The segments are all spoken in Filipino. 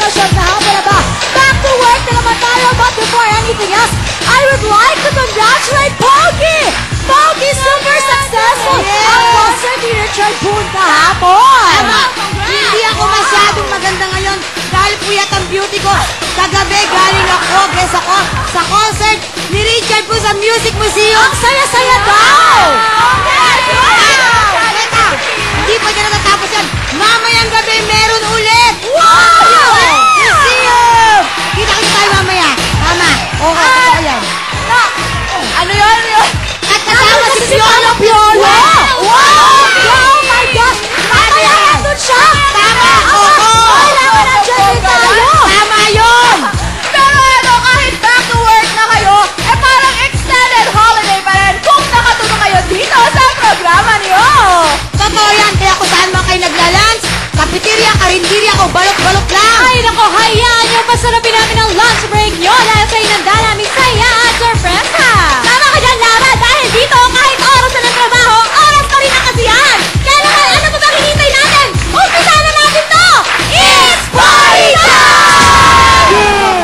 Joseph na ba? Back to work na naman tayo, but before anything else, I would like to congratulate Pogi! Pogi, super successful! Ang concert ni Richard Boone kahapon! Hindi ako masyadong maganda ngayon dahil puyat ang beauty ko. Kagabi galing ako, guess ako, sa concert ni Richard po sa Music Museum. Ang saya-saya daw! Hindi pa niya natatapos yan. Mamayang gabi meron ulit. Wow! Museum! Kita-kita tayo mamaya. Tama. Oo, totoo yan. Ano yun? At kasama si Piolo. Piolo! Wow! Oh my God! Mamaya nandun siya! Tama! Oo! Kailangan nandiyan din tayo! Tama yun! Pero ano, kahit back to work na kayo, parang extended holiday pa rin kung nakatulong kayo dito sa programa niyo! Totoo yan, kaya kung saan man kayo naglalunch, cafeteria, karinderya, o balot-balot lang. Ay, nako, hayaan nyo, pasarapin namin ang lunch break nyo dahil sa inanda namin saya at sorpresa! Tama ka dyan, Lara, dahil dito, kahit oras na ng trabaho, oras pa rin ang kasiyahan! Kaya naman, ano pa ba hinihintay natin? Umpisa na natin to! It's party time!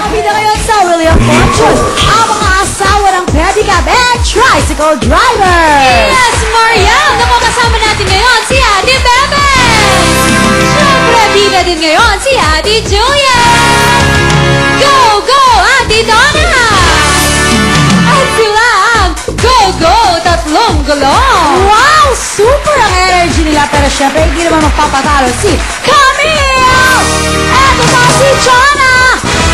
Kapita ngayon sa William Fortune, ang mga asawa ng pedicab and tricycle driver! Yes, Mariam! Naku, kasama natin ngayon si Ate Bebe! Siyempre, bida din ngayon si Ate Julia! Go, go, Ate Donna! At sila ang Go, go, tatlong gulong! Wow! Super ang energy nila, pero syempre, hindi naman magpapatalo si Camille! Eto pa si Chana!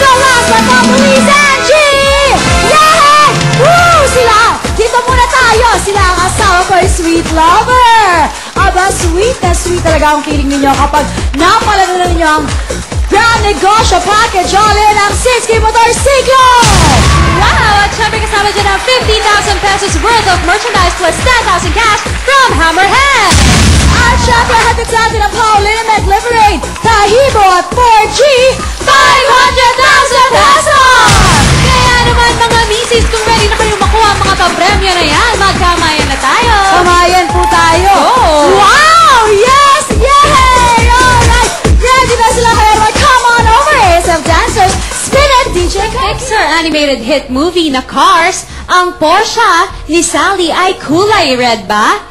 The last but not the least, Angie! Yay! Woo! Sila! Dito muna tayo! Sila ang asawa ko, Sweet Lover! Aba, sweet na sweet talaga ang feeling ninyo kapag napalala na ninyo ang Grand Negosyo Package all-in ang Siski Motorsiklo! Wow! At syempre kasama dyan ang 50,000 pesos worth of merchandise plus 10,000 cash from Hammerhead! At syempre hatid sa atin ang Pauline McLiverade, Tahibo at 4G, 500,000 pesos! Kaya naman mga misis, kung ready na kayo makuha ang mga papremyo na yan, magkamayan na tayo! Kamayan po tayo! Wow! Yes! Yay! Alright! Ready na sila kayo? Come on over! ASF dancers, spin it, DJ Pixar animated hit movie na Cars, ang Porsche ni Sally ay kulay red ba?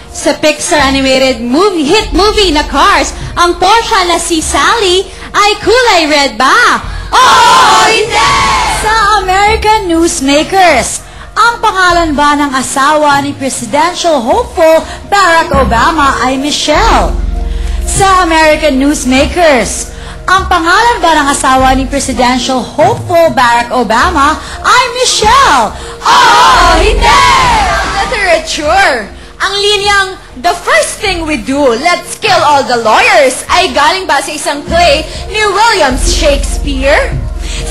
Sa Pixar animated hit movie na Cars, ang Porsche na si Sally ay kulay red ba? Oh, hindi! Sa American Newsmakers, ang pangalan ba ng asawa ni Presidential hopeful Barack Obama ay Michelle? Sa American Newsmakers, ang pangalan ba ng asawa ni Presidential hopeful Barack Obama ay Michelle? Oh, hindi! Literature. Ang linyang, the first thing we do, let's kill all the lawyers, ay galing ba sa isang play ni William Shakespeare?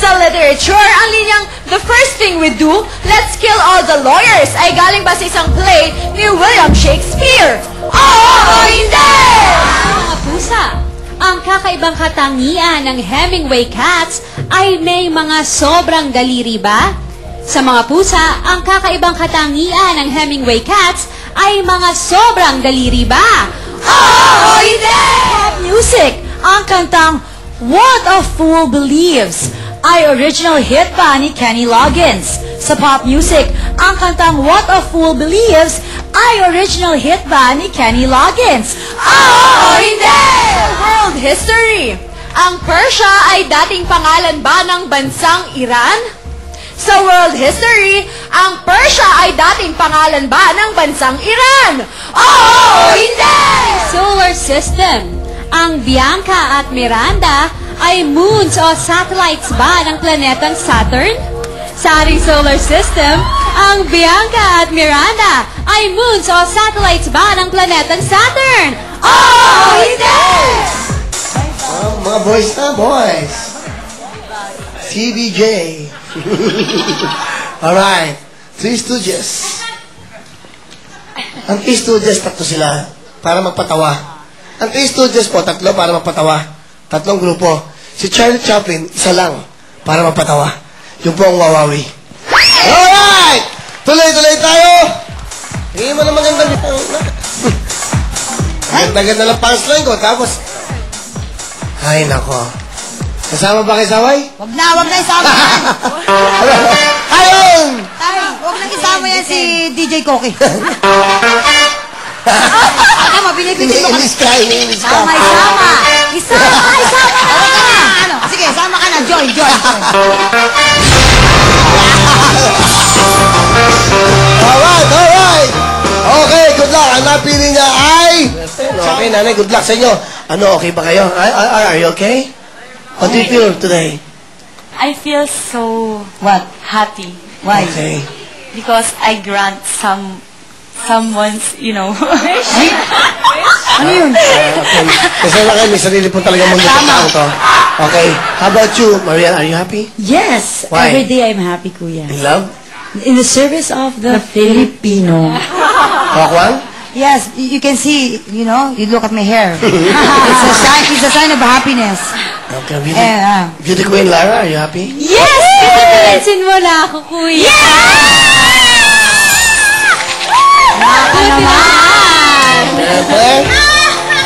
Sa literature, ang linyang, the first thing we do, let's kill all the lawyers, ay galing ba sa isang play ni William Shakespeare? Oh, hindi! Mga pusa, ang kakaibang katangian ng Hemingway cats ay may mga sobrang daliri ba? Sa mga pusa, ang kakaibang katangian ng Hemingway cats ay mga sobrang daliri ba? Oh, hindi! Pop music, ang kantang What a Fool Believes ay original hit ba ni Kenny Loggins? Sa pop music, ang kantang What a Fool Believes ay original hit ba ni Kenny Loggins? Oh, hindi! World history, ang Persia ay dating pangalan ba ng bansang Iran? Sa world history, ang Persia ay dating pangalan ba ng bansang Iran? Oh, hindi! Solar system, ang Bianca at Miranda ay moons o satellites ba ng planetang Saturn? Sa ating solar system, ang Bianca at Miranda ay moons o satellites ba ng planetang Saturn? Oh, hindi! Mga boys na, boys. CBJ. Alright. Three Stooges. Ang Three Stooges, tatlo sila para magpatawa. Ang Three Stooges po, tatlo para magpatawa. Tatlong grupo. Si Charlie Chaplin, isa lang para magpatawa. Yung po ang wawawi. Alright! Tuloy-tuloy tayo! Hindi mo na maganda nito. Ganda-ganda lang punchline ko. Tapos, ay nako. Kasama ba kayo saway? Wag na isama yan. Ayun! Ay, wag na isama yan si DJ Koki. Ano, binibigyan mo Iniinis ka. Sama. Isama na. Ano? Sige, sama ka na. Join. Alright! Okay, good luck. Ang napili niya ay... Okay, nanay, good luck sa inyo. Ano, okay ba kayo? Are you okay? What do you feel today? I feel so What? happy Why? Okay. because I grant someone's, Ano yun? Kasi na kayo, may sarili po talaga mundo sa tao to. Okay. How about you, Marian? Are you happy? Yes, Why? every day I'm happy, Kuya. In love? In the service of the Filipino. Kakwang? Yes, you can see, you look at my hair. It's a sign of happiness. Okay, beauty. Eh, Beauty Queen Lara, are you happy? Yes! Pinapinsin mo na ako, Kuya. Ako naman!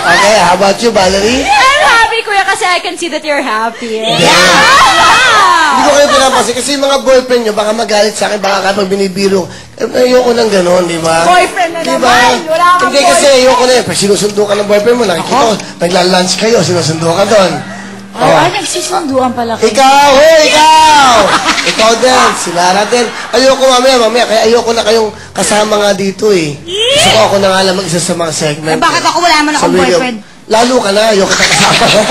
Okay, how about you, Valerie? I'm happy, Kuya, kasi I can see that you're happy. Hindi ko kayo pinapansin kasi yung mga boyfriend nyo, baka magalit sa akin, baka kapag binibiro. Ayoko nang gano'n, di ba? Boyfriend na Di naman. ba? Wala kang Hindi kasi ayoko na yun. Pag sinusundo ka ng boyfriend mo, nakikita ko, nagla-lunch kayo, sinusundo ka doon. Ay, nagsusunduan pala kayo. Ikaw! Hey, ikaw! Ikaw din, si Lara din. Ayoko mamaya, kaya ayoko na kayong kasama nga dito eh. Gusto ko ako na nga lang mag-isa sa mga segment. bakit ako wala naman akong Sa video. boyfriend? Lalo ka na, ayoko na kasama.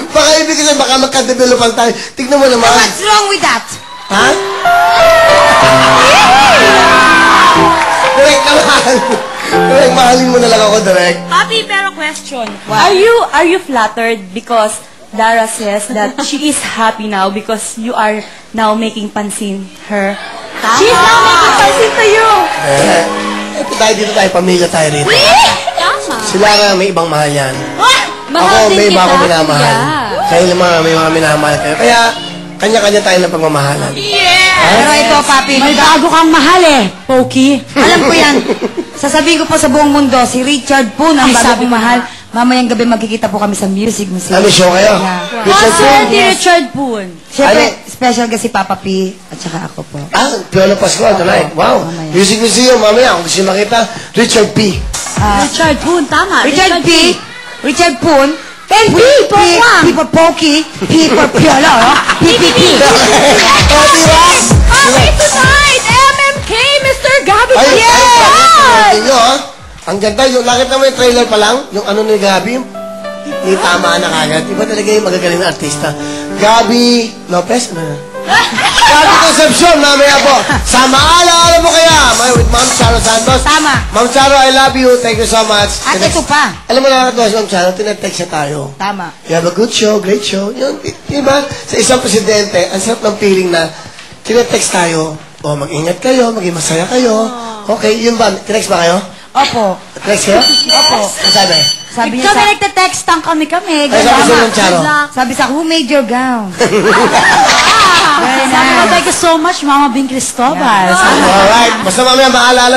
Baka ibig sabihin, baka magka-developan tayo. Tignan mo naman. What's wrong with that? Ha? Direk naman. Direk, mahalin mo na lang ako, Direk. Papi, pero question. Are you flattered because Dara says that she is happy now because you are now making pansin her? She's now making pansin to you. Dito tayo, pamilya tayo rito. Tama. Sila nga, may ibang mahal yan. Mahal Ako, din may iba kita, akong minamahal. Kuya. Kayo naman, may mga minamahal kayo. Kaya, kanya-kanya tayo ng pagmamahalan. Pero ito, papi, May bago kang mahal eh, Pokey. alam ko yan. Sasabihin ko po sa buong mundo, si Richard po ang Ay, bago sabi kong mo mahal. Mamayang gabi magkikita po kami sa Music Museum. Ano show kayo? Yeah. Richard Concert Poon? ni Richard Poon. Siyempre, Ano? special kasi Papa P at saka ako po. Piolo Pascual tonight. Wow. mamaya. Music Museum, mamaya. Kung gusto nyo makita, Richard P. Richard Poon, tama. Richard Poon, and P for Pokey, P for Piolo, PPP. Oh, diba? Okay, tonight, MMK, Mr. Gabby. Ay, nyo, ha? Ang ganda, yung langit naman yung trailer pa lang, yung ano ni Gabi, ni tama na kagad. Iba talaga yung magagaling na artista. Gabi Lopez, ano na? Gabi Concepcion, mamaya po. Sa maala mo kaya, with Ma'am Charo Santos. Tama. Ma'am Charo, I love you. Thank you so much. At ito pa. Alam mo na si Ma'am Charo, tinetext siya tayo. Tama. You have a good show, great show. Yun, diba? Sa isang presidente, ang sarap ng feeling na tinetext tayo, mag-ingat kayo, maging masaya kayo. Okay, yun ba? Tinext ba kayo? Opo. Text kayo? Opo. Ang sabi? Sabi niya Kami sa... nagte-textang kami. Ay, sabi sa Ma'am Charo. Sabi sa who made your gown? Sabi ko, thank you so much, Mama Bing Cristobal. Alright. Basta mamaya maalala